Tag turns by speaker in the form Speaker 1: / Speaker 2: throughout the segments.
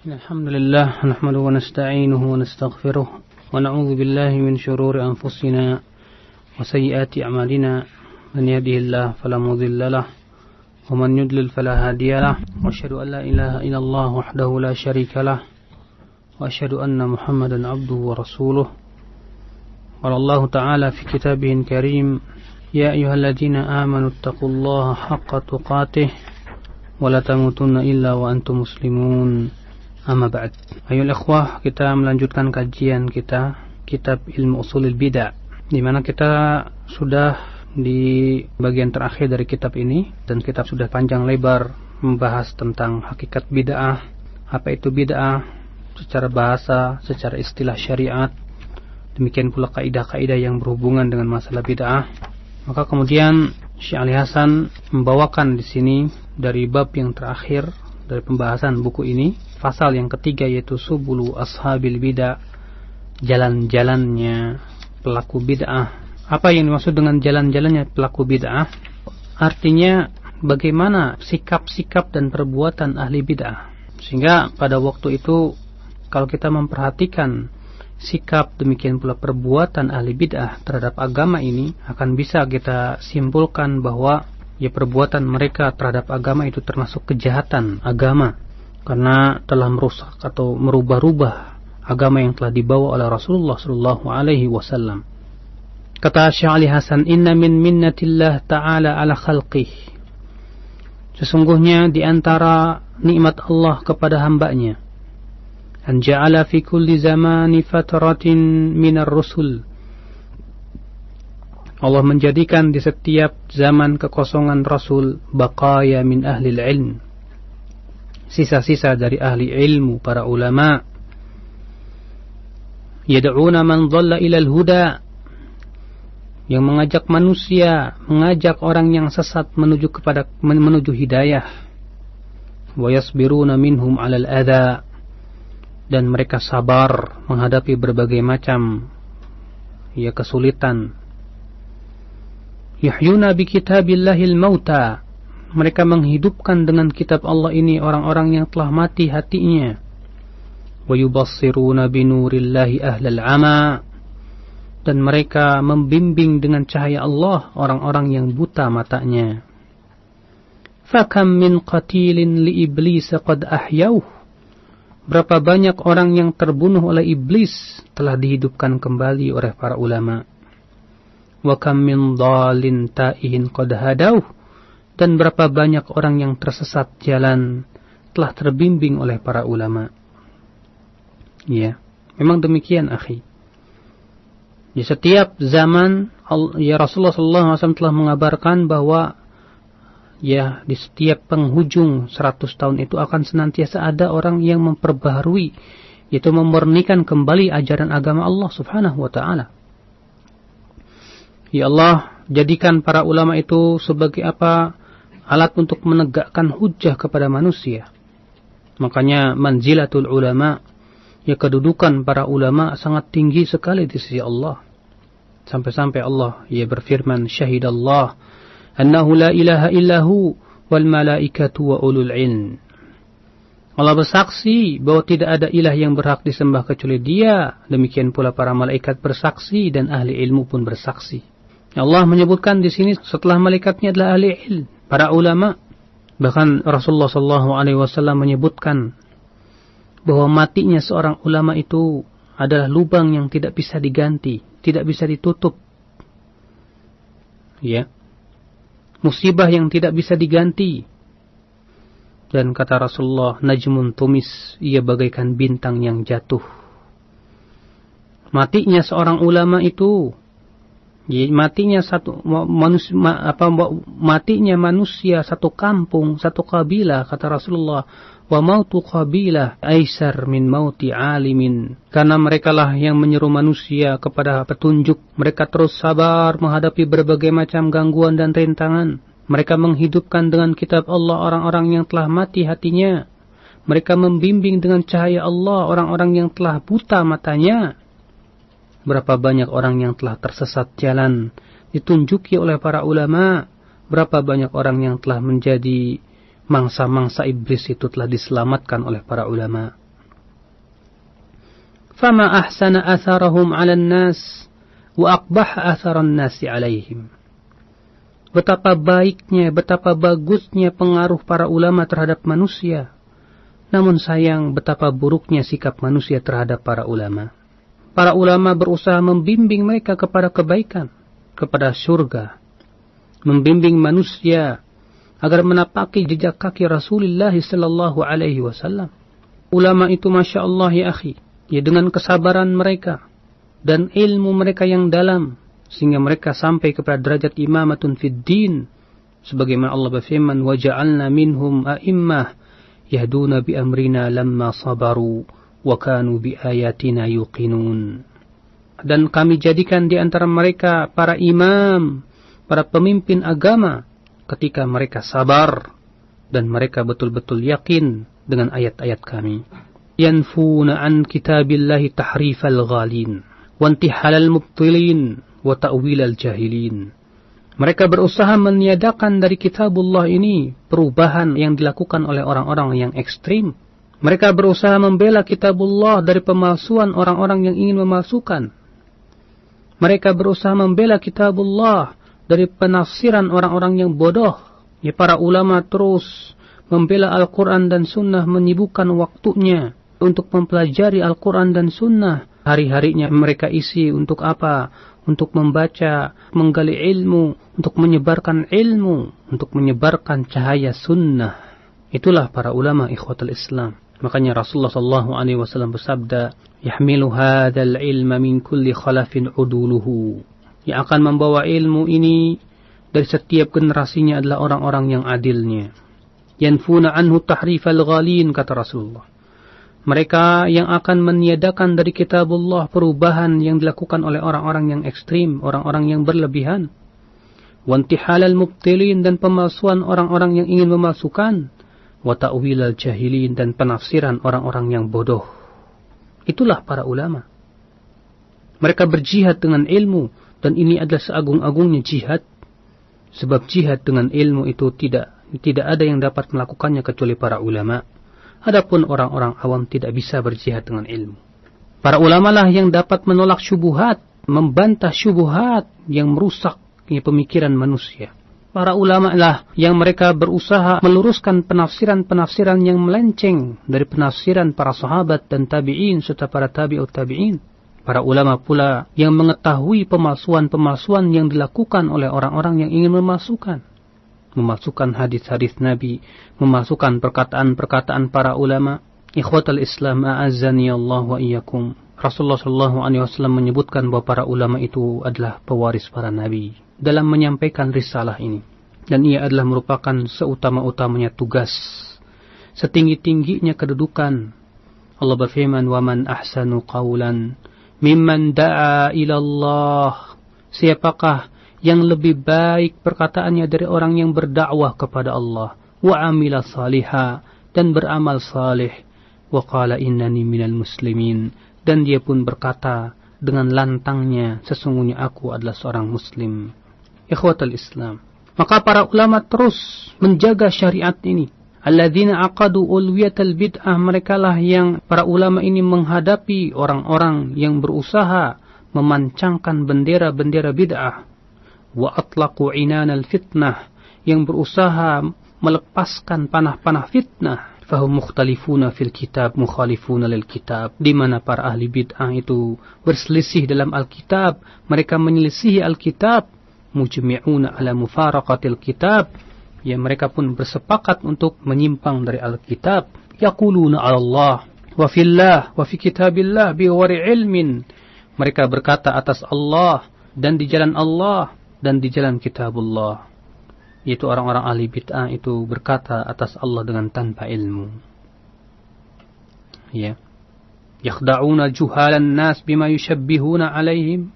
Speaker 1: الحمد لله نحمده ونستعينه ونستغفره ونعوذ بالله من شرور أنفسنا وسيئات أعمالنا من يهده الله فلا مضل له ومن يضلل فلا هادي له وأشهد أن لا إله إلا الله وحده لا شريك له وأشهد أن محمدا عبده ورسوله قال الله تعالى في كتابه الكريم يا أيها الذين آمنوا اتقوا الله حق تقاته ولا تموتن إلا وأنتم مسلمون. Amma ba'd. Ayol ikhwah, kita melanjutkan kajian kita kitab Ilmu Ushulil Bid'ah, di mana kita sudah di bagian terakhir dari kitab ini, dan kita sudah panjang lebar membahas tentang hakikat bid'ah, apa itu bid'ah secara bahasa, secara istilah syariat, demikian pula kaidah-kaidah yang berhubungan dengan masalah bid'ah. Maka kemudian Syekh Ali Hasan membawakan di sini dari bab yang terakhir dari pembahasan buku ini, pasal yang ketiga, yaitu subulu ashabil bid'ah, jalan-jalannya pelaku bid'ah. Apa yang dimaksud dengan jalan-jalannya pelaku bid'ah? Artinya bagaimana sikap-sikap dan perbuatan ahli bid'ah. Sehingga pada waktu itu kalau kita memperhatikan sikap demikian pula perbuatan ahli bid'ah terhadap agama ini, akan bisa kita simpulkan bahwa perbuatan mereka terhadap agama itu termasuk kejahatan agama, karena telah merusak atau merubah-rubah agama yang telah dibawa oleh Rasulullah sallallahu alaihi wasallam. Kata Syekh Ali Hasan, inna min minnatillah ta'ala ala khalqih, sesungguhnya di antara nikmat Allah kepada hambanya, an ja'ala fi kulli zamani fatratin minar rusul, Allah menjadikan di setiap zaman kekosongan Rasul baqaya min ahli ilm, sisa-sisa dari ahli ilmu, para ulama, yad'una man dhalla ilal huda, yang mengajak manusia, mengajak orang yang sesat menuju hidayah, wa yasbiruna minhum 'alal adha, dan mereka sabar menghadapi berbagai macam kesulitan. Yahyuna bi kitabillahil mauta, mereka menghidupkan dengan kitab Allah ini orang-orang yang telah mati hatinya. Wa yubassiruna binurillahi ahlal ama, dan mereka membimbing dengan cahaya Allah orang-orang yang buta matanya. Fakam min qatilin li iblis qad ahyauh, berapa banyak orang yang terbunuh oleh iblis telah dihidupkan kembali oleh para ulama. Wa kam min dhalin ta'ihin qad hadauh, dan berapa banyak orang yang tersesat jalan telah terbimbing oleh para ulama. Memang demikian, akhi. Di setiap zaman Rasulullah SAW telah mengabarkan bahwa di setiap penghujung 100 tahun itu akan senantiasa ada orang yang memperbaharui, yaitu memurnikan kembali ajaran agama Allah Subhanahu wa taala. Ya Allah, jadikan para ulama itu sebagai apa? Alat untuk menegakkan hujjah kepada manusia. Makanya manzilatul ulama, kedudukan para ulama sangat tinggi sekali di sisi Allah. Sampai-sampai Allah berfirman, syahidallah annahu la ilaha illahu wal malaikatu wa ulul ilm. Allah bersaksi bahwa tidak ada ilah yang berhak disembah kecuali Dia. Demikian pula para malaikat bersaksi dan ahli ilmu pun bersaksi. Allah menyebutkan di sini setelah malaikatnya adalah ahli ilmu, para ulama. Bahkan Rasulullah SAW menyebutkan bahwa matinya seorang ulama itu adalah lubang yang tidak bisa diganti, tidak bisa ditutup. Musibah yang tidak bisa diganti. Dan kata Rasulullah, najmun tumis, ia bagaikan bintang yang jatuh. Matinya seorang ulama itu, matinya manusia satu kampung, satu kabilah, kata Rasulullah, wa mautu qabilah aisar min mauti alimin, karena merekalah yang menyeru manusia kepada petunjuk. Mereka terus sabar menghadapi berbagai macam gangguan dan rintangan. Mereka menghidupkan dengan kitab Allah orang-orang yang telah mati hatinya. Mereka membimbing dengan cahaya Allah orang-orang yang telah buta matanya. Berapa banyak orang yang telah tersesat jalan ditunjuki oleh para ulama. Berapa banyak orang yang telah menjadi mangsa-mangsa iblis itu telah diselamatkan oleh para ulama. Fama ahsana atharahum 'alan nas wa aqbaha atharan nasi 'alaihim. Betapa baiknya, betapa bagusnya pengaruh para ulama terhadap manusia. Namun sayang, betapa buruknya sikap manusia terhadap para ulama. Para ulama berusaha membimbing mereka kepada kebaikan, kepada surga. Membimbing manusia agar menapaki jejak kaki Rasulullah sallallahu alaihi wasallam. Ulama itu Masya Allah ya akhi, ya dengan kesabaran mereka dan ilmu mereka yang dalam, sehingga mereka sampai kepada derajat imamatun fid din, sebagaimana Allah berfirman, wa ja'alna minhum a'immah yahduna bi amrina lamma sabaru wa kanu bi ayatina yuqinun. Dan kami jadikan di antara mereka para imam, para pemimpin agama ketika mereka sabar dan mereka betul-betul yakin dengan ayat-ayat kami. Yanfuna an kitabillahi tahrifal ghalin wa intihalal mubtilin wa ta'wilal jahilin. Mereka berusaha meniadakan dari kitabullah ini perubahan yang dilakukan oleh orang-orang yang ekstrim. Mereka berusaha membela kitabullah dari pemalsuan orang-orang yang ingin memalsukan. Mereka berusaha membela kitabullah dari penafsiran orang-orang yang bodoh. Ya, para ulama terus membela Al-Quran dan Sunnah, menyibukkan waktunya untuk mempelajari Al-Quran dan Sunnah. Hari-harinya mereka isi untuk apa? Untuk membaca, menggali ilmu, untuk menyebarkan ilmu, untuk menyebarkan cahaya sunnah. Itulah para ulama ikhwatul Islam. Makanya Rasulullah SAW bersabda, "Yahmilu hadzal ilma min kulli khalafin uduluhu." Yang akan membawa ilmu ini dari setiap generasinya adalah orang-orang yang adilnya. Yanfuna anhu tahrifal ghalin, kata Rasulullah. Mereka yang akan meniadakan dari kitabullah perubahan yang dilakukan oleh orang-orang yang ekstrim, orang-orang yang berlebihan. Wantihalal mubtilin, dan pemalsuan orang-orang yang ingin memalsukan. Wa ta'wilal jahilin, dan penafsiran orang-orang yang bodoh. Itulah para ulama. Mereka berjihad dengan ilmu, dan ini adalah seagung-agungnya jihad. Sebab jihad dengan ilmu itu tidak ada yang dapat melakukannya kecuali para ulama. Adapun orang-orang awam tidak bisa berjihad dengan ilmu. Para ulama lah yang dapat menolak syubuhat, membantah syubuhat yang merusak pemikiran manusia. Para ulama lah yang mereka berusaha meluruskan penafsiran-penafsiran yang melenceng dari penafsiran para sahabat dan tabi'in serta para tabi'ut tabi'in. Para ulama pula yang mengetahui pemalsuan-pemalsuan yang dilakukan oleh orang-orang yang ingin memasukkan hadis-hadis Nabi, memasukkan perkataan-perkataan para ulama. Ikhwatal Islam, a'azzani Allah wa iyyakum. Rasulullah SAW menyebutkan bahwa para ulama itu adalah pewaris para nabi dalam menyampaikan risalah ini. Dan ia adalah merupakan seutama-utamanya tugas, setinggi-tingginya kedudukan. Allah berfirman, wa man ahsanu qawlan mimman da'a ilallah. Siapakah yang lebih baik perkataannya dari orang yang berdakwah kepada Allah, wa amila salihah, dan beramal salih, wa qala innani minal muslimin, dan dia pun berkata dengan lantangnya, sesungguhnya aku adalah seorang muslim. Ikhwatul Islam, maka para ulama terus menjaga syariat ini. Alladzina aqadu ulwiyatal bid'ah, merekalah yang para ulama ini menghadapi orang-orang yang berusaha memancangkan bendera-bendera bid'ah. Wa atlaqu inanal fitnah, yang berusaha melepaskan panah-panah fitnah. Fahum mukhtalifuna fil kitab mukhalifuna lil kitab, di mana para ahli bid'ah itu berselisih dalam Alkitab, mereka menyelisihi Alkitab. Mujmi'una ala mufaraqatil kitab, ya mereka pun bersepakat untuk menyimpang dari Alkitab. Yaquluna 'ala Allah wa fillah wa fi kitabillah bi wari ilmin, mereka berkata atas Allah dan di jalan Allah dan di jalan kitabullah. Yaitu orang-orang ahli bid'ah itu berkata atas Allah dengan tanpa ilmu. Ya. Yakhda'una juhalan nas bima yushabbihuna alaihim.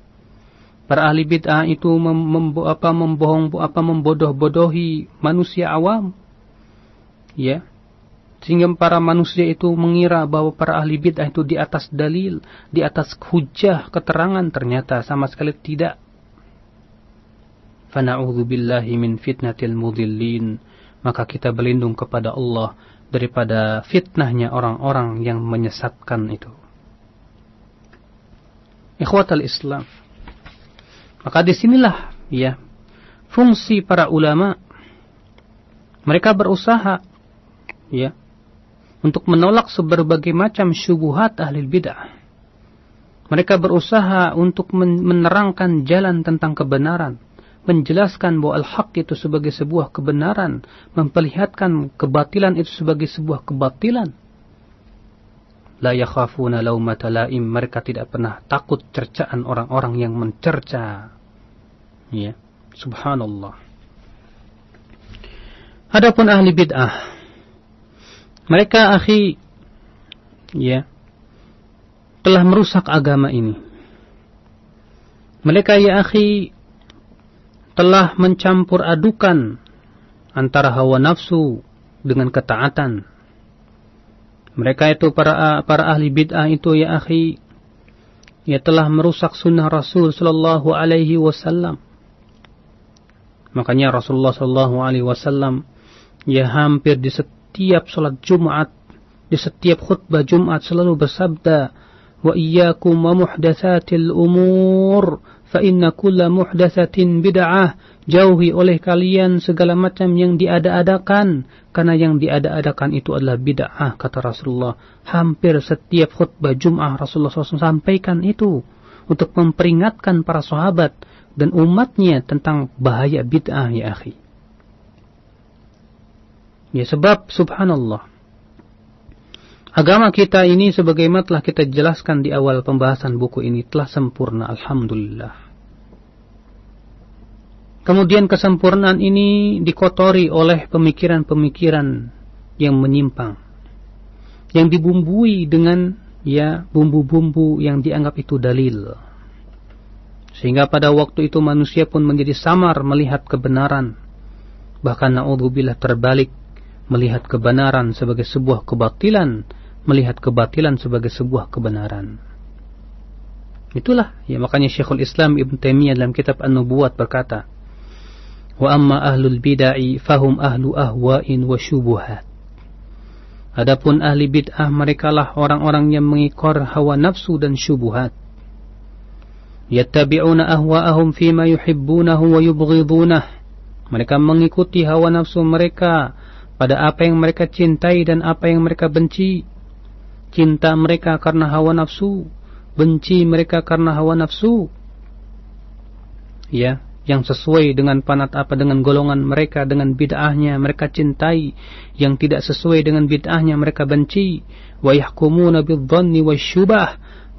Speaker 1: Para ahli bid'ah itu membodoh-bodohi manusia awam. Ya. Sehingga para manusia itu mengira bahwa para ahli bid'ah itu di atas dalil, di atas hujjah, keterangan, ternyata sama sekali tidak. Fana'udzu billahi min fitnatil mudhillin, maka kita berlindung kepada Allah daripada fitnahnya orang-orang yang menyesatkan itu. Ikhwatal Islam. Maka disinilah ya fungsi para ulama. Mereka berusaha ya untuk menolak berbagai macam syubhat ahli bid'ah. Mereka berusaha untuk menerangkan jalan tentang kebenaran, menjelaskan bahwa al-haq itu sebagai sebuah kebenaran, memperlihatkan kebatilan itu sebagai sebuah kebatilan. La yakhafuna laumata laim, mereka tidak pernah takut cercaan orang-orang yang mencerca. Ya, subhanallah. Adapun ahli bid'ah, mereka akhi ya telah merusak agama ini. Mereka ya akhi telah mencampur adukan antara hawa nafsu dengan ketaatan. Mereka itu para ahli bid'ah itu ya akhi ya telah merusak sunnah Rasul sallallahu alaihi wasallam. Makanya Rasulullah sallallahu alaihi wasallam ya hampir di setiap salat Jumat, di setiap khutbah Jumat selalu bersabda, wa iyyakum wa muhdatsatil umur fa inna kulla muhdatsatin bid'ah. Jauhi oleh kalian segala macam yang diada-adakan, karena yang diada-adakan itu adalah bid'ah, kata Rasulullah. Hampir setiap khutbah Jum'ah Rasulullah SAW sampaikan itu untuk memperingatkan para sahabat dan umatnya tentang bahaya bid'ah ya akhi. Ya sebab subhanallah, agama kita ini sebagaimana telah kita jelaskan di awal pembahasan buku ini telah sempurna, alhamdulillah. Kemudian kesempurnaan ini dikotori oleh pemikiran-pemikiran yang menyimpang, yang dibumbui dengan ya bumbu-bumbu yang dianggap itu dalil. Sehingga pada waktu itu manusia pun menjadi samar melihat kebenaran, bahkan na'udzubillah terbalik, melihat kebenaran sebagai sebuah kebatilan, melihat kebatilan sebagai sebuah kebenaran. Itulah ya makanya Syekhul Islam Ibn Taimiyah dalam kitab An-Nubuwat berkata, wa amma ahlul bid'ah fahum ahlu ahwa'in wa syubuhat. Adapun ahli bid'ah merekalah orang-orang yang mengikor hawa nafsu dan syubuhat. Yattabi'una ahwa'ahum fima yuhibbunahu wa yubghidunah. Mereka mengikuti hawa nafsu mereka pada apa yang mereka cintai dan apa yang mereka benci. Cinta mereka karena hawa nafsu, benci mereka karena hawa nafsu. Ya, yang sesuai dengan dengan golongan mereka, dengan bid'ahnya mereka cintai, yang tidak sesuai dengan bid'ahnya mereka benci. Wa yahkumuna bidh-dhanni wasyubah,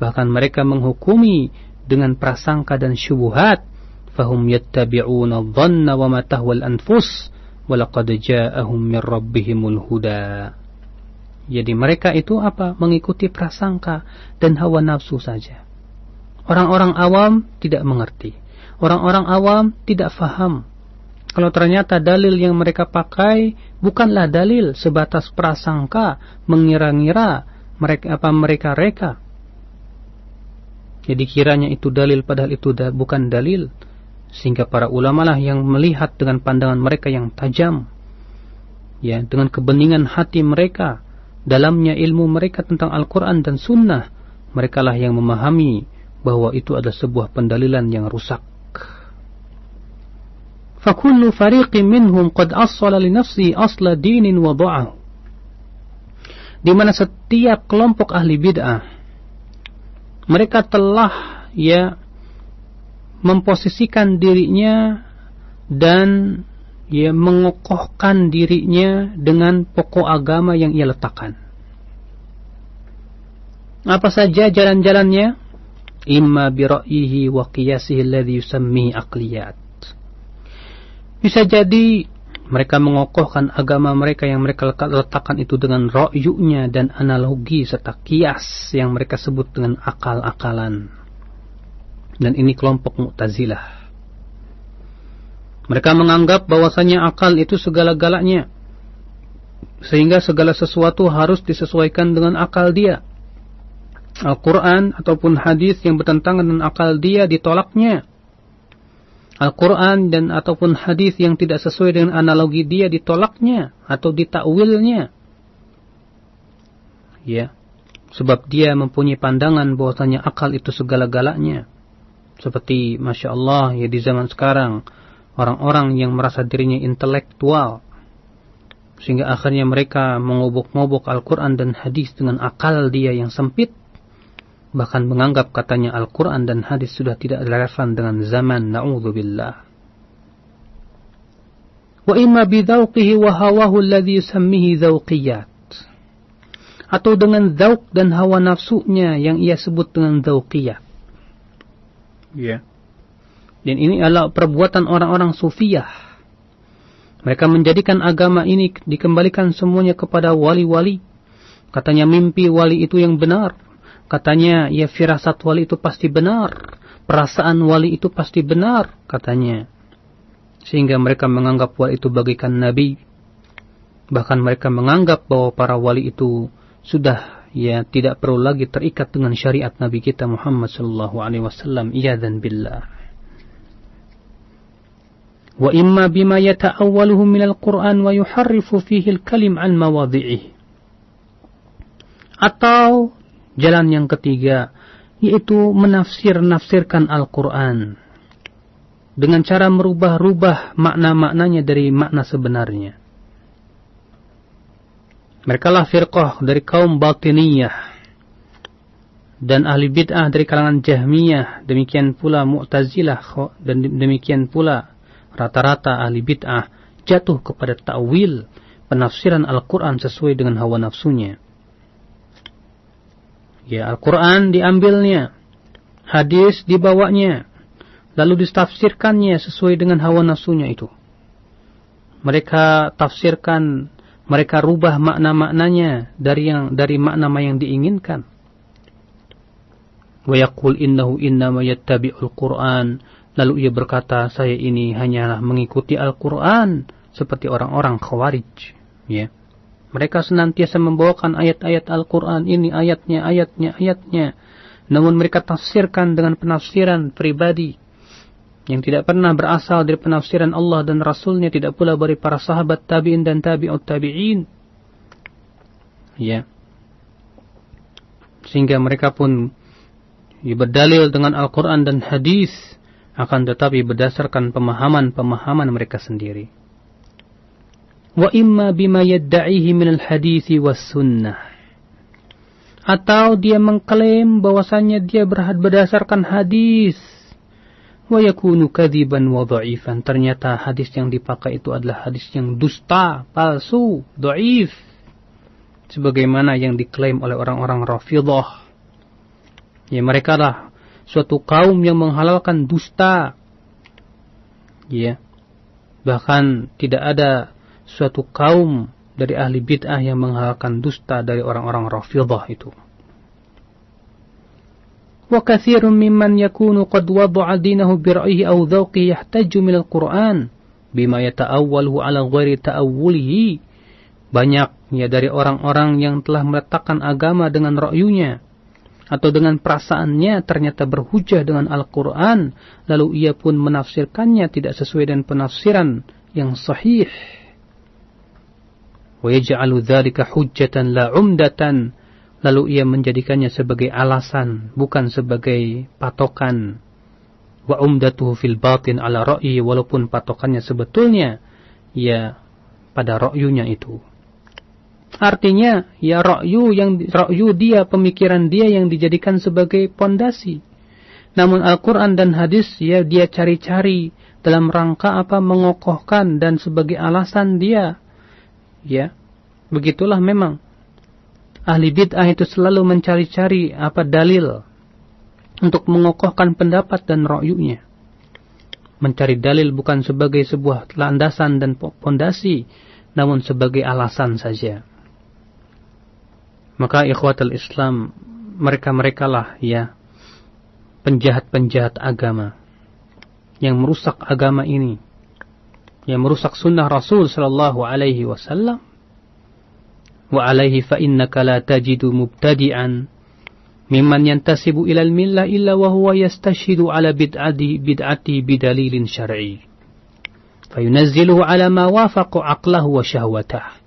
Speaker 1: bahkan mereka menghukumi dengan prasangka dan syubhat. Fahum yattabi'una adh-dhanna wa ma tahwal anfus wa laqad ja'ahum min rabbihimul huda. Jadi mereka itu apa? Mengikuti prasangka dan hawa nafsu saja. Orang-orang awam tidak mengerti. Orang-orang awam tidak faham kalau ternyata dalil yang mereka pakai bukanlah dalil, sebatas prasangka, mengira-ngira mereka reka. Jadi kiranya itu dalil padahal itu bukan dalil. Sehingga para ulama lah yang melihat dengan pandangan mereka yang tajam, ya, dengan kebeningan hati mereka, dalamnya ilmu mereka tentang Al-Quran dan Sunnah, mereka lah yang memahami bahwa itu adalah sebuah pendalilan yang rusak. فَكُلُّ فَرِيقٍ مِّنْهُمْ قَدْ أَصَّلَ لِنَفْسِهِ أَصْلَ دِينٍ وَضَعَهُ. Di mana setiap kelompok ahli bid'ah mereka telah ya memposisikan dirinya dan ya mengokohkan dirinya dengan pokok agama yang ia letakkan. Apa saja jalan-jalannya? Imma bi ra'yihi wa qiyasihi alladhi yusammihi aqliyat. Bisa jadi mereka mengokohkan agama mereka yang mereka letakkan itu dengan ra'yunya dan analogi serta kias yang mereka sebut dengan akal-akalan. Dan ini kelompok Mu'tazilah. Mereka menganggap bahwasanya akal itu segala-galanya, sehingga segala sesuatu harus disesuaikan dengan akal dia. Al-Quran ataupun hadis yang bertentangan dengan akal dia ditolaknya. Al-Quran dan ataupun hadis yang tidak sesuai dengan analogi dia ditolaknya atau ditakwilnya. Ya, Sebab dia mempunyai pandangan bahwasanya akal itu segala-galanya. Seperti Masya Allah ya di zaman sekarang, orang-orang yang merasa dirinya intelektual, sehingga akhirnya mereka mengobok-ngobok Al-Quran dan hadis dengan akal dia yang sempit, bahkan menganggap katanya Al-Quran dan hadis sudah tidak relevan dengan zaman. Na'udzubillah. Wa imma bidhauqihi wa hawahu alladhi yusammihi dhauqiyat, atau dengan dhauk dan hawa nafsunya yang ia sebut dengan dhauqiyat. Ya. Dan ini adalah perbuatan orang-orang sufiyah. Mereka menjadikan agama ini dikembalikan semuanya kepada wali-wali. Katanya mimpi wali itu yang benar. Katanya ya firasat wali itu pasti benar. Perasaan wali itu pasti benar, katanya. Sehingga mereka menganggap wali itu bagaikan nabi. Bahkan mereka menganggap bahwa para wali itu sudah ya tidak perlu lagi terikat dengan syariat Nabi kita Muhammad sallallahu alaihi wasallam. Iyadzan billah. Wa imma bima yata'awwaluhu minal Qur'an wa yuharrifu fihi al-kalim an mawadhi'ihi. Atau jalan yang ketiga, yaitu menafsirkan Al-Quran dengan cara merubah-rubah makna-maknanya dari makna sebenarnya. Mereka lah firqah dari kaum Batiniyah dan ahli bid'ah dari kalangan Jahmiyah, demikian pula Mu'tazilah, dan demikian pula rata-rata ahli bid'ah jatuh kepada ta'wil penafsiran Al-Quran sesuai dengan hawa nafsunya. Ya, Al-Quran diambilnya, hadis dibawanya, lalu ditafsirkannya sesuai dengan hawa nafsunya itu. Mereka tafsirkan, mereka rubah makna-maknanya dari makna yang diinginkan. Wa yaqul innahu innama yattabi'ul Qur'an, lalu ia berkata, saya ini hanyalah mengikuti Al-Quran, seperti orang-orang Khawarij. Ya. Mereka senantiasa membawakan ayat-ayat Al-Quran ini, ayatnya. Namun mereka tafsirkan dengan penafsiran pribadi yang tidak pernah berasal dari penafsiran Allah dan Rasulnya, tidak pula dari para sahabat tabi'in dan tabi'ut tabi'in. Ya. Sehingga mereka pun berdalil dengan Al-Quran dan hadis, akan tetapi berdasarkan pemahaman mereka sendiri. Wa imma bima yadda'ihi minal hadithi was sunnah, atau dia mengklaim bahwasannya dia berdasarkan hadis, wa yakunu kadziban wa dha'ifan, ternyata hadis yang dipakai itu adalah hadis yang dusta, palsu, dhaif, sebagaimana yang diklaim oleh orang-orang Rafidhah. Ya, mereka lah suatu kaum yang menghalalkan dusta. Ya. Bahkan tidak ada suatu kaum dari ahli bid'ah yang menghalalkan dusta dari orang-orang Rafidhah itu. Wa katsirun mimman yakunu qad wada'a dinahu bi ra'yihi aw dhawqihi yahtaju min al-Qur'an bima yata'awwaluhu 'ala ghairi ta'awwulihi. Banyak ya dari orang-orang yang telah meletakkan agama dengan ra'yunya atau dengan perasaannya, ternyata berhujah dengan Al-Quran, lalu ia pun menafsirkannya tidak sesuai dengan penafsiran yang sahih. Wa yaj'alu dzalika hujjatan la 'umdatan, lalu ia menjadikannya sebagai alasan, bukan sebagai patokan. Wa umdatuhu fil batin ala ra'yi, walaupun patokannya sebetulnya ya pada ra'yunya itu. Artinya, ya ra'yu dia, pemikiran dia yang dijadikan sebagai pondasi. Namun Al-Quran dan hadis ya dia cari-cari dalam rangka apa, mengokohkan dan sebagai alasan dia. Ya, begitulah memang. Ahli bid'ah itu selalu mencari-cari apa dalil untuk mengokohkan pendapat dan ra'yunya. Mencari dalil bukan sebagai sebuah landasan dan pondasi, namun sebagai alasan saja. Maka ikhwatul Islam, mereka lah ya penjahat-penjahat agama yang merusak agama ini, yang merusak sunnah Rasul sallallahu alaihi wasallam. Wa alaihi fa innaka la tajidu mubtadi'an mimman yantasibu ila al-millah illa wa huwa yastashhidu ala bid'ati bidalilin syar'i fayunazziluhu ala ma wafaqa aqlahu wa syahwatah.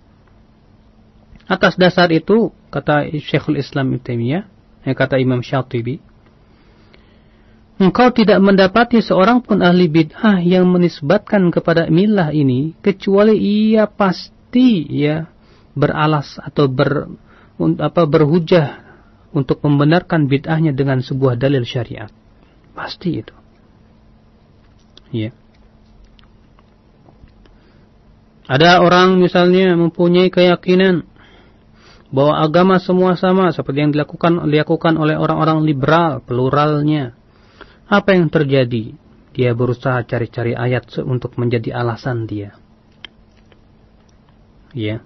Speaker 1: Atas dasar itu kata Syekhul Islam Ibnu Taimiyah, kata Imam Syatibi, engkau tidak mendapati seorang pun ahli bid'ah yang menisbatkan kepada millah ini kecuali ia pasti ya beralas atau berhujah untuk membenarkan bid'ahnya dengan sebuah dalil syariat. Pasti itu. Ya. Ada orang misalnya mempunyai keyakinan bahwa agama semua sama seperti yang dilakukan oleh orang-orang liberal, pluralnya. Apa yang terjadi? Dia berusaha cari-cari ayat untuk menjadi alasan dia. Ya.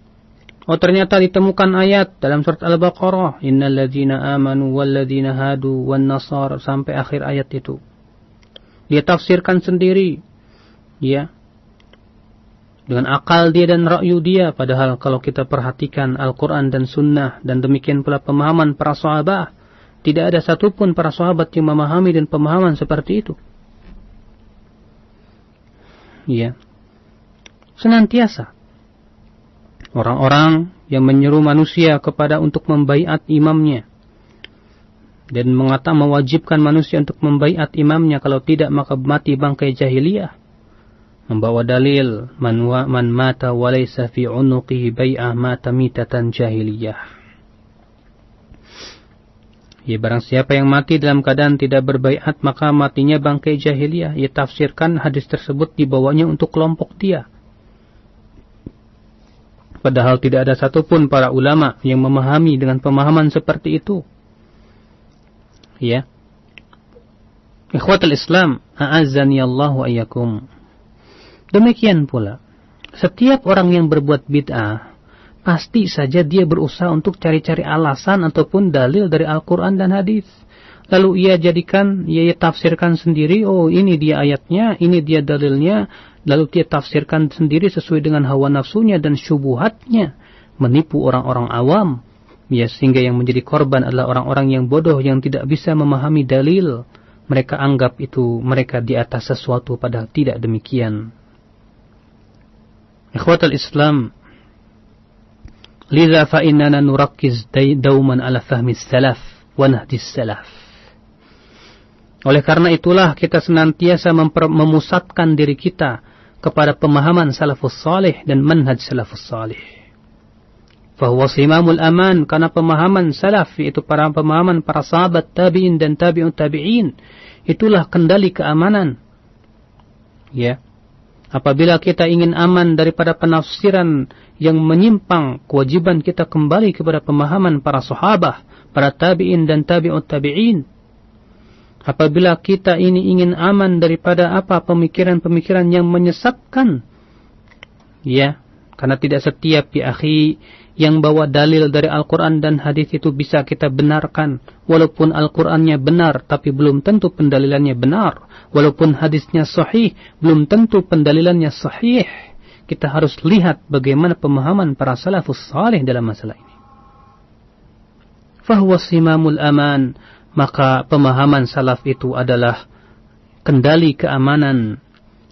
Speaker 1: Oh, ternyata ditemukan ayat dalam surat Al-Baqarah, innal ladzina amanu wal ladzina hadu wan nasara, sampai akhir ayat itu. Dia tafsirkan sendiri. Ya. Dengan akal dia dan ra'yu dia, padahal kalau kita perhatikan Al-Quran dan Sunnah, dan demikian pula pemahaman para sahabat, tidak ada satupun para sahabat yang memahami dan pemahaman seperti itu. Ya. Senantiasa orang-orang yang menyeru manusia kepada untuk membaiat imamnya, dan mewajibkan manusia untuk membaiat imamnya, kalau tidak maka mati bangkai jahiliyah, membawa dalil man mata walaysa fi unuqihi bai'ah mata mitatan jahiliyah. Ya, barang siapa yang mati dalam keadaan tidak berbaiat maka matinya bangkai jahiliyah. Ia tafsirkan hadis tersebut dibawanya untuk kelompok dia. Padahal tidak ada satupun para ulama yang memahami dengan pemahaman seperti itu. Ya. Ikhwatul Islam, a'azzani Allah wa iyyakum. Demikian pula, setiap orang yang berbuat bid'ah, pasti saja dia berusaha untuk cari-cari alasan ataupun dalil dari Al-Quran dan hadis. Lalu ia tafsirkan sendiri, oh ini dia ayatnya, ini dia dalilnya. Lalu dia tafsirkan sendiri sesuai dengan hawa nafsunya dan syubhatnya, menipu orang-orang awam. Ya, sehingga yang menjadi korban adalah orang-orang yang bodoh yang tidak bisa memahami dalil. Mereka anggap itu mereka di atas sesuatu, padahal tidak demikian. Ikhwatul Islam, liza fa innana nurakkiz dauman ala fahmi salaf wa nahdi salaf. Oleh karena itulah kita senantiasa memusatkan diri kita kepada pemahaman salafus salih dan manhaj salafus salih. Fahuwa simamul aman, karena pemahaman salaf, yaitu pemahaman para sahabat, tabi'in dan tabi'un tabi'in, itulah kendali keamanan. Ya. Apabila kita ingin aman daripada penafsiran yang menyimpang, kewajiban kita kembali kepada pemahaman para sahabat, para tabi'in dan tabi'ut tabi'in. Apabila kita ini ingin aman daripada pemikiran-pemikiran yang menyesatkan, ya, karena tidak setiap ya akhi yang bawa dalil dari Al-Quran dan hadis itu bisa kita benarkan. Walaupun Al-Qurannya benar, tapi belum tentu pendalilannya benar. Walaupun hadisnya sahih, belum tentu pendalilannya sahih. Kita harus lihat bagaimana pemahaman para salafus salih dalam masalah ini. Fahuwa simamul aman, maka pemahaman salaf itu adalah kendali keamanan.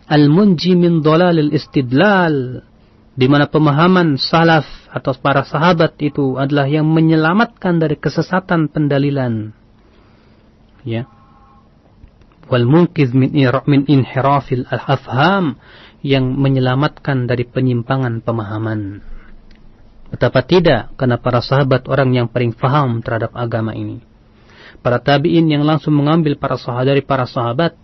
Speaker 1: Al-munji min dhalalil istidlal, di mana pemahaman salaf atau para sahabat itu adalah yang menyelamatkan dari kesesatan pendalilan. Ya. Wal munqiz min inhirafil al-afham, yang menyelamatkan dari penyimpangan pemahaman. Betapa tidak, karena para sahabat orang yang paling faham terhadap agama ini. Para tabi'in yang langsung mengambil dari para sahabat,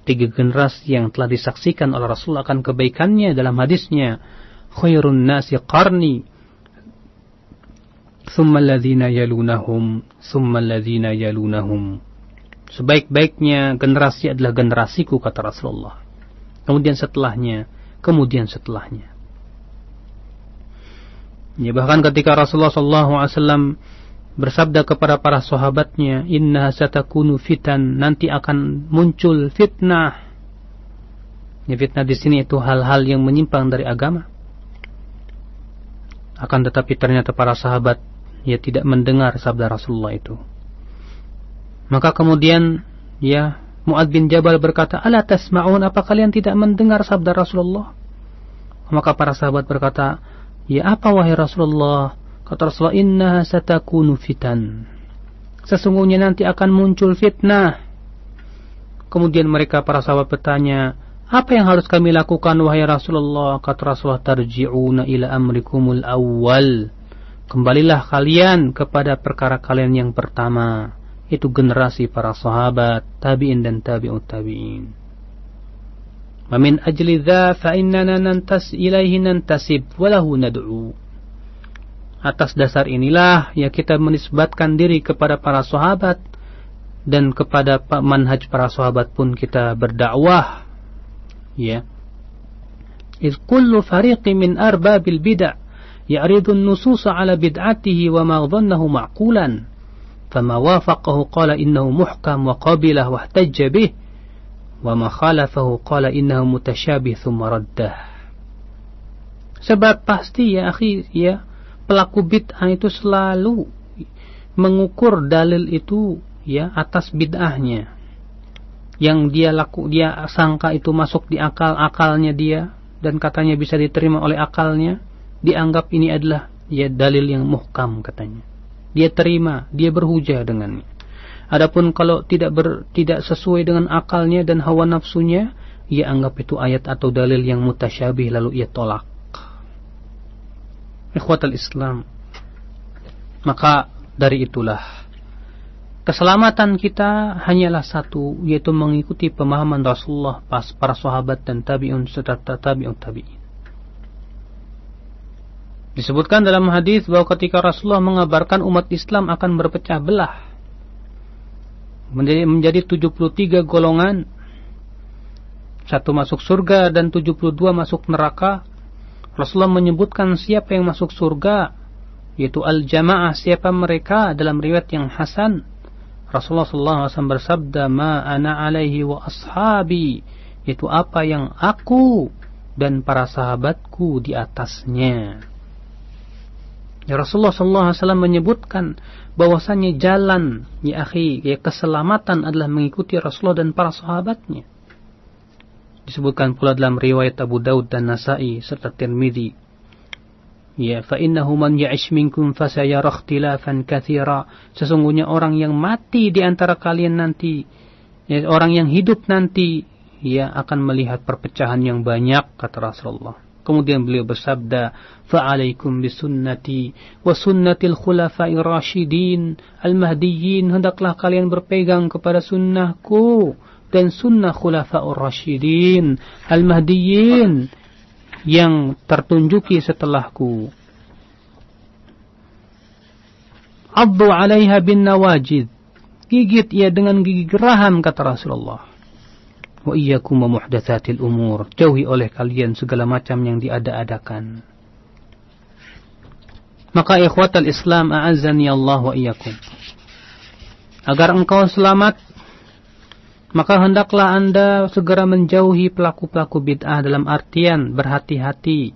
Speaker 1: 3 generasi yang telah disaksikan oleh Rasul akan kebaikannya dalam hadisnya, khairun nasi qarni, thumma alladhina yalunahum, thumma alladhina yalunahum. Sebaik-baiknya generasi adalah generasiku, kata Rasulullah. Kemudian setelahnya, kemudian setelahnya. Ya, bahkan ketika Rasulullah SAW bersabda kepada para sahabatnya, inna satakunu fitan, nanti akan muncul fitnah. Ya, fitnah di sini itu hal-hal yang menyimpang dari agama. Akan tetapi ternyata para sahabat ya tidak mendengar sabda Rasulullah itu. Maka kemudian ya Mu'adz bin Jabal berkata, ala tasma'un, apa kalian tidak mendengar sabda Rasulullah? Maka para sahabat berkata, ya apa wahai Rasulullah? Kata Rasulullah, innaha satakunu fitan. Sesungguhnya nanti akan muncul fitnah. Kemudian mereka para sahabat bertanya, apa yang harus kami lakukan wahai Rasulullah? Kata Rasulullah, tarji'una ila amrikumul awwal. Kembalilah kalian kepada perkara kalian yang pertama. Itu generasi para sahabat, tabi'in dan tabi'ut tabi'in. Wa min ajli dha fa innana ilaihi nantasib walahu nad'u. Atas dasar inilah ya kita menisbatkan diri kepada para sahabat, dan kepada manhaj para sahabat pun kita berdakwah. Ya. Iz kullu fariqin min arbabil bid'ah ya'ridu an-nusus 'ala bid'atihi wa ma dhannahu ma'qulan. Fama wafaqahu qala innahu muhkam wa qabilah wa ihtajja bih. Wa ma khalafahu qala innahu mutasyabih thumma raddah. Sebab pasti ya akhi ya, pelaku bid'ah itu selalu mengukur dalil itu ya atas bid'ahnya. Yang dia sangka itu masuk di akalnya dia dan katanya bisa diterima oleh akalnya, dianggap ini adalah ya dalil yang muhkam katanya. Dia terima, dia berhujah dengannya. Adapun kalau tidak sesuai dengan akalnya dan hawa nafsunya, ia anggap itu ayat atau dalil yang mutasyabih lalu ia tolak. Ikhwatal Islam, maka dari itulah keselamatan kita hanyalah satu, yaitu mengikuti pemahaman Rasulullah, para sahabat dan tabi'un serta tabi'un tabi'in. Disebutkan dalam hadis bahwa ketika Rasulullah mengabarkan umat Islam akan berpecah belah menjadi 73 golongan, satu masuk surga dan 72 masuk neraka. Rasulullah menyebutkan siapa yang masuk surga, yaitu al-jamaah, siapa mereka, dalam riwayat yang hasan. Rasulullah SAW bersabda, ma ana alaihi wa ashabi, yaitu apa yang aku dan para sahabatku di atasnya. Ya, Rasulullah SAW menyebutkan bahwasanya jalan ya akhi, ya keselamatan adalah mengikuti Rasulullah dan para sahabatnya. Disebutkan pula dalam riwayat Abu Daud dan Nasa'i serta Tirmidzi, ya fa innahu man ya'ish minkum fasayara ikhtilafan katsira. Sesungguhnya orang yang mati di antara kalian nanti, ya, orang yang hidup nanti ya akan melihat perpecahan yang banyak, kata Rasulullah. Kemudian beliau bersabda, fa'alaikum bisunnati wa sunnatil khulafa'ir rasyidin al-mahdiyyin. Hendaklah kalian berpegang kepada sunnahku dan sunnah khulafa'ur rasyidin al-mahdiyyin yang tertunjuki setelahku. Addu 'alaiha bin nawajid. Gigit ia dengan gigi geraham, kata Rasulullah. Wa iyyakum wa muhdatsatil umur. Jauhi oleh kalian segala macam yang diada-adakan. Maka ikhwatal Islam, a'azzani Allah wa iyyakum, agar engkau selamat, maka hendaklah anda segera menjauhi pelaku-pelaku bid'ah, dalam artian berhati-hati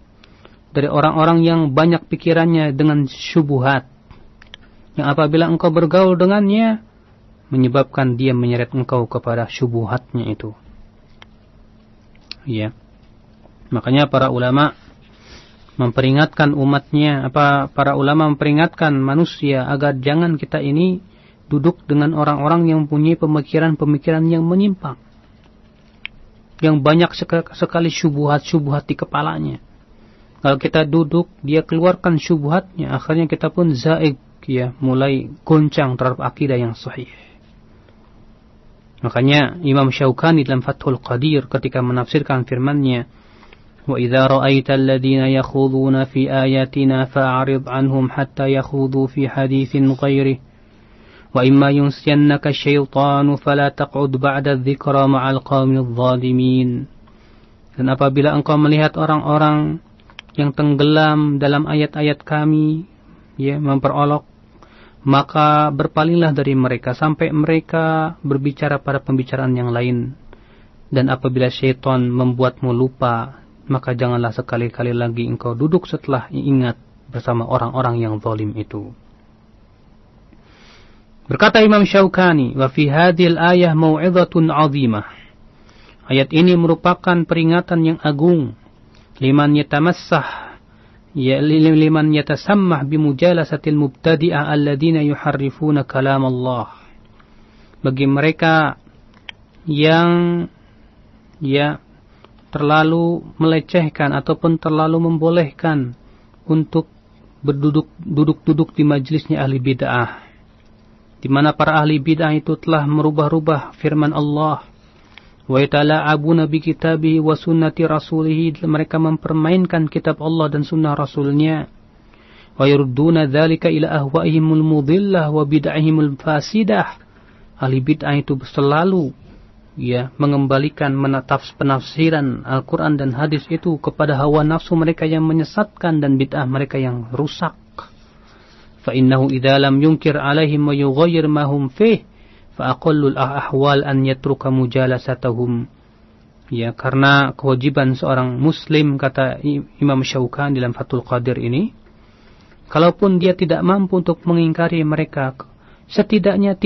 Speaker 1: dari orang-orang yang banyak pikirannya dengan syubhat, yang apabila engkau bergaul dengannya menyebabkan dia menyeret engkau kepada syubhatnya itu. Ya. Makanya para ulama memperingatkan umatnya, para ulama memperingatkan manusia agar jangan kita ini duduk dengan orang-orang yang punya pemikiran-pemikiran yang menyimpang, yang banyak sekali syubhat-syubhat di kepalanya. Kalau kita duduk, dia keluarkan syubhatnya, akhirnya kita pun zaig, ya, mulai goncang terhadap akidah yang sahih. Makanya Imam Syaukani dalam Fathul Qadir ketika menafsirkan firman-Nya, wa idza ra'aita alladziina yakhuduna fi ayatina fa'rid 'anhum hatta yakhudu fi haditsin ghairihi wa imma yunsiyannaka syaitanu fala taq'ud ba'da dzikra ma'al qaumil zalimin. Dan apabila engkau melihat orang-orang yang tenggelam dalam ayat-ayat kami, ya, memperolok, maka berpalinglah dari mereka sampai mereka berbicara pada pembicaraan yang lain. Dan apabila syaitan membuatmu lupa, maka janganlah sekali-kali lagi engkau duduk setelah ingat bersama orang-orang yang zalim itu. Berkata Imam Syaukani, wa fi hadhil ayah mau'izatun 'azimah. Ayat ini merupakan peringatan yang agung. Liman yatamassah, ya liman yatasammah bimujalasatil mubtadi'ah alladziina yuharrifuna kalam Allah. Bagi mereka yang ya terlalu melecehkan ataupun terlalu membolehkan untuk duduk di majelisnya ahli bid'ah, di mana para ahli bid'ah itu telah merubah-rubah firman Allah. Wa yatala'abuna bi kitabihi wa sunnati rasulih, mereka mempermainkan kitab Allah dan sunnah rasulnya. Wa yurduna dzalika ila ahwa'ihimul mudillah wa bid'ahimul fasidah. Ahli bid'ah itu selalu ya mengembalikan penafsiran Al-Quran dan hadis itu kepada hawa nafsu mereka yang menyesatkan dan bid'ah mereka yang rusak. Fa innahu idza lam yunkir alaihim wa yughayyir ma hum fih fa aqallul ahwal an yatruka mujalasatahum. Ya, karena kewajiban seorang muslim, kata Imam Syaukani dalam Fathul Qadir ini, kalaupun dia tidak mampu untuk mengingkari mereka, setidaknya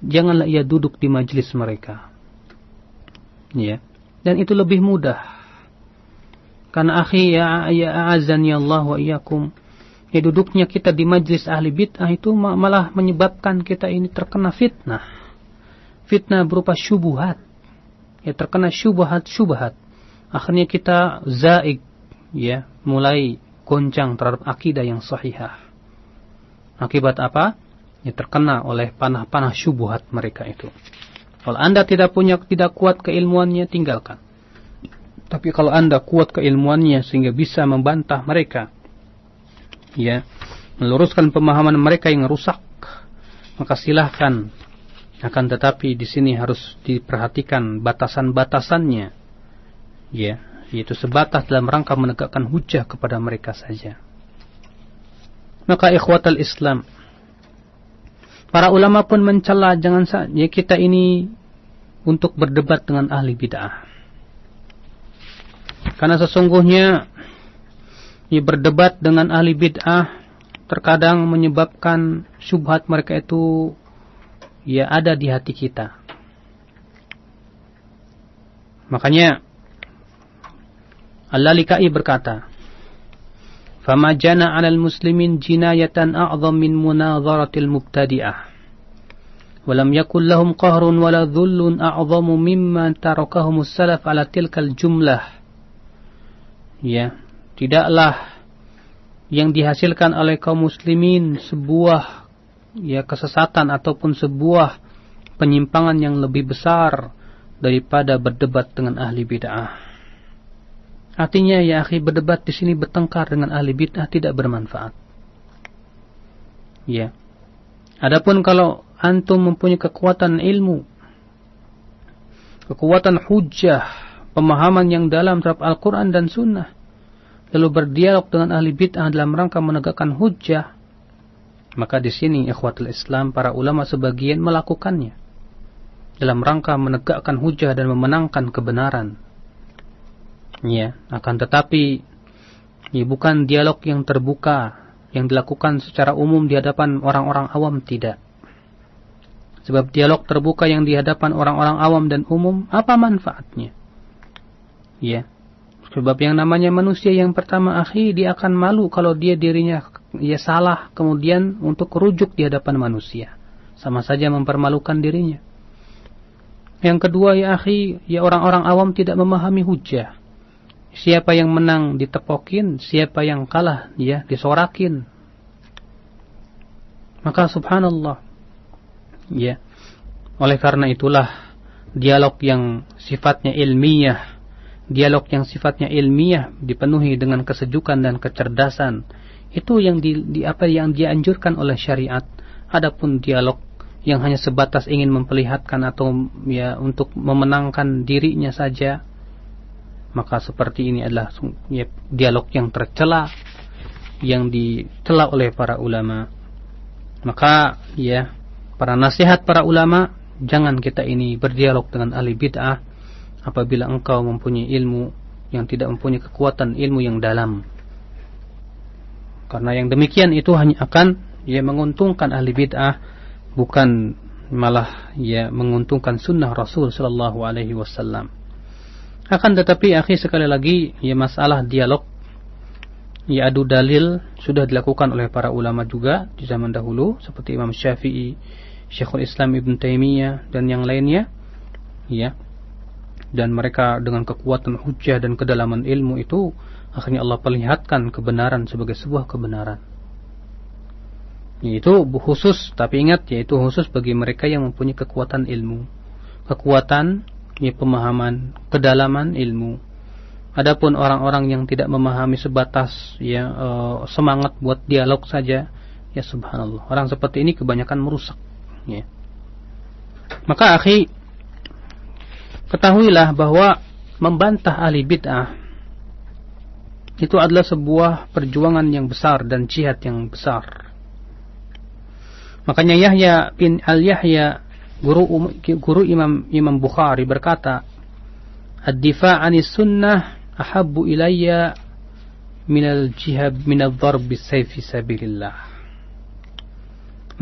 Speaker 1: janganlah ia duduk di majelis mereka. Ya, dan itu lebih mudah. Karena akhi ya a'azani Allah wa iyyakum, ya duduknya kita di majelis ahli bid'ah itu malah menyebabkan kita ini terkena fitnah. Fitnah berupa syubhat. Ya, terkena syubhat. Akhirnya kita zaig, ya, mulai goncang terhadap akidah yang sahihah. Akibat apa? Ya, terkena oleh panah-panah syubhat mereka itu. Kalau Anda tidak kuat keilmuannya, tinggalkan. Tapi kalau Anda kuat keilmuannya sehingga bisa membantah mereka, ya, meluruskan pemahaman mereka yang rusak, maka silahkan. Akan tetapi di sini harus diperhatikan batasan-batasannya, ya, yaitu sebatas dalam rangka menegakkan hujah kepada mereka saja. Maka ikhwatal Islam, para ulama pun mencela jangan saja kita ini untuk berdebat dengan ahli bid'ah. Karena sesungguhnya berdebat dengan ahli bid'ah terkadang menyebabkan syubhat mereka itu ya ada di hati kita. Makanya Al-Lalikai berkata, "Fama jana 'alal muslimin jinayatan a'zam min munadharatil mubtadi'ah. Wa lam yakul lahum qahrun wala dhullun a'zamu mimma tarakahumus salaf 'ala tilkal jumlah." Ya, tidaklah yang dihasilkan oleh kaum muslimin sebuah ya kesesatan ataupun sebuah penyimpangan yang lebih besar daripada berdebat dengan ahli bid'ah. Artinya ya akhi, berdebat di sini bertengkar dengan ahli bid'ah tidak bermanfaat. Ya. Adapun kalau antum mempunyai kekuatan ilmu, kekuatan hujjah, pemahaman yang dalam terhadap Al-Quran dan Sunnah, lalu berdialog dengan ahli bid'ah dalam rangka menegakkan hujjah, maka di sini ikhwatul Islam, para ulama sebagian melakukannya dalam rangka menegakkan hujah dan memenangkan kebenaran. Ya, akan tetapi ya bukan dialog yang terbuka yang dilakukan secara umum di hadapan orang-orang awam, tidak. Sebab dialog terbuka yang di hadapan orang-orang awam dan umum, apa manfaatnya? Ya. Sebab yang namanya manusia yang pertama akhi, dia akan malu kalau dirinya ya salah, kemudian untuk rujuk di hadapan manusia, sama saja mempermalukan dirinya. Yang kedua ya akhi, ya orang-orang awam tidak memahami hujjah. Siapa yang menang ditepokin, siapa yang kalah ya disorakin. Maka subhanallah, ya, oleh karena itulah dialog yang sifatnya ilmiah, dipenuhi dengan kesejukan dan kecerdasan, itu yang yang dianjurkan oleh syariat. Adapun dialog yang hanya sebatas ingin memperlihatkan atau ya untuk memenangkan dirinya saja, maka seperti ini adalah ya, dialog yang tercela, yang dicela oleh para ulama. Maka ya, para nasihat para ulama, jangan kita ini berdialog dengan ahli bid'ah apabila engkau mempunyai ilmu yang tidak mempunyai kekuatan ilmu yang dalam. Karena yang demikian itu hanya akan ya menguntungkan ahli bid'ah, bukan malah ya menguntungkan sunnah Rasul sallallahu alaihi wasallam. Akan tetapi akhi, sekali lagi ya masalah dialog Ya, adu dalil sudah dilakukan oleh para ulama juga di zaman dahulu seperti Imam Syafi'i, Syekhul Islam Ibn Taimiyah dan yang lainnya. Ya. Dan mereka dengan kekuatan hujjah dan kedalaman ilmu itu akhirnya Allah perlihatkan kebenaran sebagai sebuah kebenaran. Itu khusus, tapi ingat, yaitu khusus bagi mereka yang mempunyai kekuatan ilmu, kekuatan pemahaman, kedalaman ilmu. Adapun orang-orang yang tidak memahami sebatas semangat buat dialog saja, ya subhanallah, orang seperti ini kebanyakan merusak. Ya. Maka akhi, ketahuilah bahwa membantah ahli bid'ah itu adalah sebuah perjuangan yang besar dan jihad yang besar. Makanya Yahya bin Al-Yahya, guru Imam Bukhari berkata, "Ad-difa' 'anis sunnah ahabbu ilayya minal jihad minadh dharb bis-sayf fi sabilillah."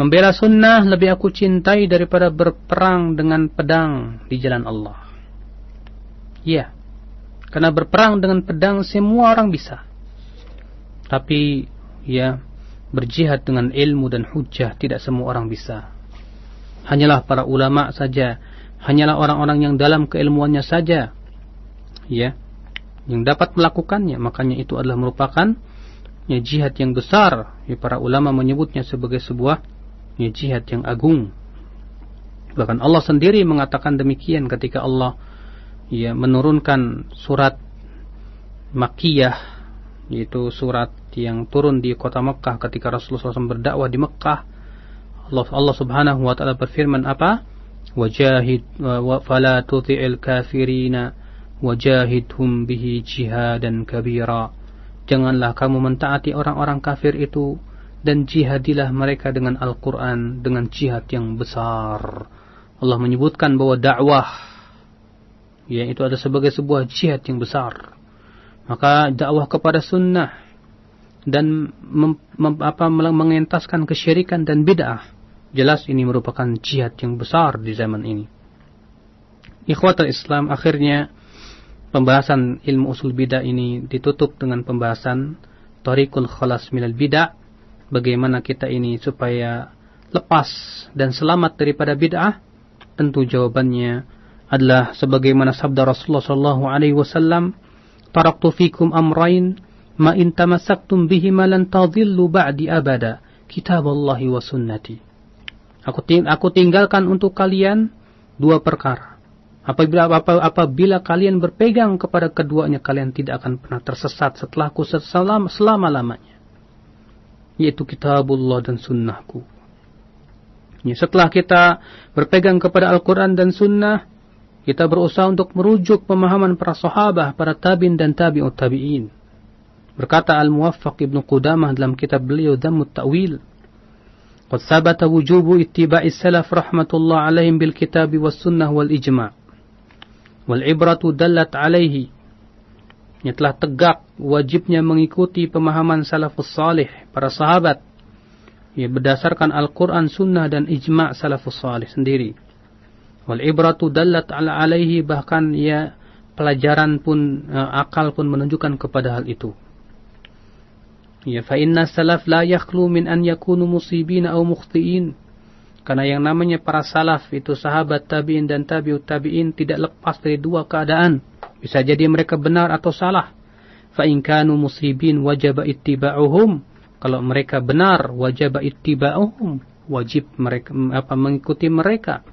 Speaker 1: Membela sunnah lebih aku cintai daripada berperang dengan pedang di jalan Allah. Ya, karena berperang dengan pedang semua orang bisa. Tapi ya, berjihad dengan ilmu dan hujjah tidak semua orang bisa. Hanyalah para ulama saja, hanyalah orang-orang yang dalam keilmuannya saja, ya, yang dapat melakukannya. Makanya itu adalah merupakan jihad yang besar. Ya, para ulama menyebutnya sebagai sebuah jihad yang agung. Bahkan Allah sendiri mengatakan demikian ketika Allah menurunkan surat Makkiyah, yaitu surat yang turun di kota Mekkah ketika Rasulullah SAW berdakwah di Mekkah. Allah Subhanahu wa taala berfirman apa? Wajahid fala tuti'il kafirina wajahidhum bihi jihadan kabira. Janganlah kamu mentaati orang-orang kafir itu, dan jihadilah mereka dengan Al-Quran, dengan jihad yang besar. Allah menyebutkan bahwa dakwah itu ada sebagai sebuah jihad yang besar. Maka dakwah kepada sunnah dan mengentaskan kesyirikan dan bid'ah, jelas ini merupakan jihad yang besar di zaman ini. Ikhwatul Islam, akhirnya pembahasan ilmu usul bid'ah ini ditutup dengan pembahasan Thariqul Khalas minal bid'ah. Bagaimana kita ini supaya lepas dan selamat daripada bid'ah? Tentu jawabannya adalah sebagaimana sabda Rasulullah SAW, "Taraktu fikum amrain ma in tamassaktum bihima lan tadhillu ba'di abada, kitaballahi wa sunnati." Aku tinggalkan untuk kalian dua perkara. Apabila kalian berpegang kepada keduanya, kalian tidak akan pernah tersesat setelahku selama-lamanya, yaitu kitabullah dan sunnahku. Setelah kita berpegang kepada Al-Quran dan sunnah, kita berusaha untuk merujuk pemahaman para sahabah, para tabi'in dan tabi'ut tabi'in. Berkata Al-Muwaffaq Ibn Qudamah dalam kitab beliau Dhammut Ta'wil, "Qad sabata wujubu ittiba'is salaf rahmatullah alaihim bil kitabi was sunnah wal ijma' wal ibratu dallat alaihi." Telah tegak wajibnya mengikuti pemahaman salafus salih, para sahabat, berdasarkan Al-Quran, sunnah dan ijma' salafus salih sendiri. Wal ibratu dallat ala alaihi, bahkan pelajaran pun, akal pun menunjukkan kepada hal itu. Fa inna salaf la yakhlu min an yakunu musibina aw mukhti'in. Karena yang namanya para salaf itu sahabat, tabi'in dan tabi'ut tabi'in tidak lepas dari dua keadaan. Bisa jadi mereka benar atau salah. Fa in kanu musibin wajaba ittiba'uhum. Kalau mereka benar, wajaba ittiba'uhum, wajib mereka mengikuti mereka.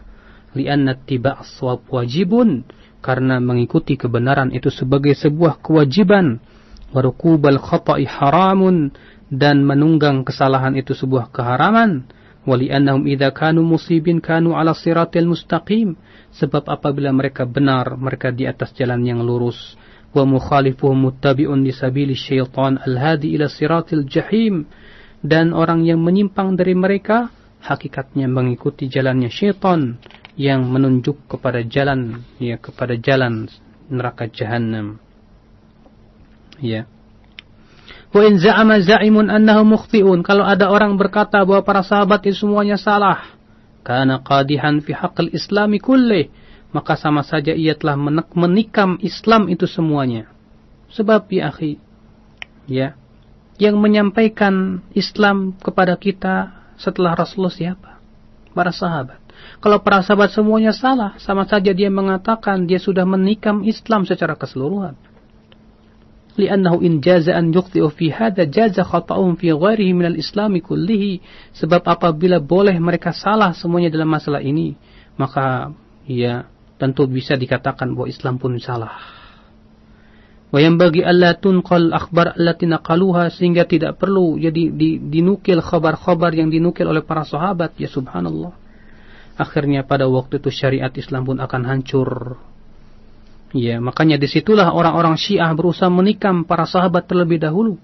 Speaker 1: Li'anna ittiba'as shawab wajibun, karena mengikuti kebenaran itu sebagai sebuah kewajiban. Wa rukubal khata'i haramun, dan menunggang kesalahan itu sebuah keharaman. Wa li'annahum idza kanu musibin kanu 'ala siratil mustaqim. Sebab apabila mereka benar, mereka di atas jalan yang lurus. Wa mukhalifuhum muttabi'un li sabili syaitan al-hadi ila siratil jahim. Dan orang yang menyimpang dari mereka, hakikatnya mengikuti jalannya syaitan yang menunjuk kepada jalan neraka jahanam. Wa in za'ama za'imun annahu mukhti'un. Kalau ada orang berkata bahwa para sahabat itu semuanya salah, kana qadihan fi haqqil islami kullih, maka sama saja ia telah menikam Islam itu semuanya. Sebab ya akhi, Yang menyampaikan Islam kepada kita setelah Rasulullah siapa? Para sahabat. Kalau para sahabat semuanya salah, sama saja dia mengatakan dia sudah menikam Islam secara keseluruhan. Li'annahu in jaza an yukhti'u fi hadha jaza khata'un fi ghairihi minal islami kullihi. Sebab apabila boleh mereka salah semuanya dalam masalah ini, maka ya tentu bisa dikatakan bahwa Islam pun salah. Wa yanbaghi alla tunqal akhbar allati naqaluha, sehingga tidak perlu jadi dinukil khabar-khabar yang dinukil oleh para sahabat. Ya subhanallah. Akhirnya pada waktu itu syariat Islam pun akan hancur. Ya, makanya disitulah orang-orang Syiah berusaha menikam para sahabat terlebih dahulu.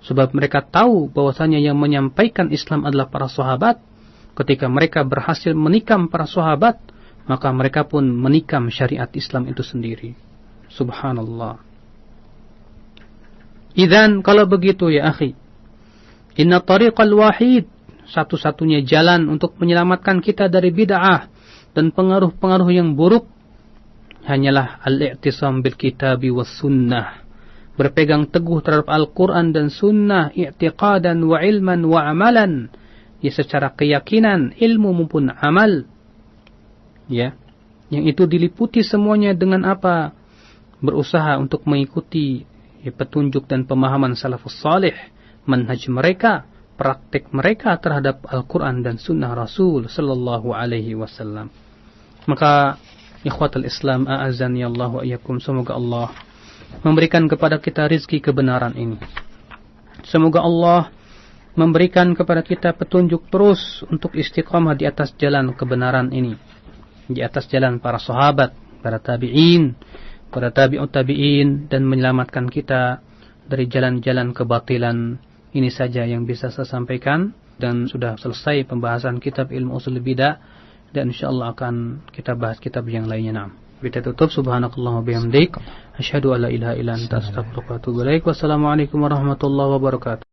Speaker 1: Sebab mereka tahu bahwasanya yang menyampaikan Islam adalah para sahabat. Ketika mereka berhasil menikam para sahabat, maka mereka pun menikam syariat Islam itu sendiri. Subhanallah. Idzan, kalau begitu ya akhi, inna tariqal wahid, satu-satunya jalan untuk menyelamatkan kita dari bid'ah dan pengaruh-pengaruh yang buruk hanyalah al-i'tisam bil kitabi was sunnah, berpegang teguh terhadap Al-Quran dan sunnah, i'tiqadan wa ilman wa amalan, ya secara keyakinan, ilmu maupun amal, ya, yang itu diliputi semuanya dengan apa? Berusaha untuk mengikuti ya, petunjuk dan pemahaman salafus salih, manhaj mereka, praktik mereka terhadap Al-Quran dan sunnah Rasul sallallahu alaihi wasallam. Maka ikhwatul Islam, a'azani Allah wa iyyakum, semoga Allah memberikan kepada kita rizki kebenaran ini. Semoga Allah memberikan kepada kita petunjuk terus untuk istiqamah di atas jalan kebenaran ini, di atas jalan para sahabat, para tabi'in, para tabi'ut tabi'in, dan menyelamatkan kita dari jalan-jalan kebatilan. Ini saja yang bisa saya sampaikan, dan sudah selesai pembahasan kitab ilmu usul bidah, dan insyaallah akan kita bahas kitab yang lainnya. Naam. Kita tutup. Subhanakallah wa bihamdik, asyhadu an la ilaha illa anta, astaghfiruka wa atubu ilaik. Wassalamualaikum warahmatullahi wabarakatuh.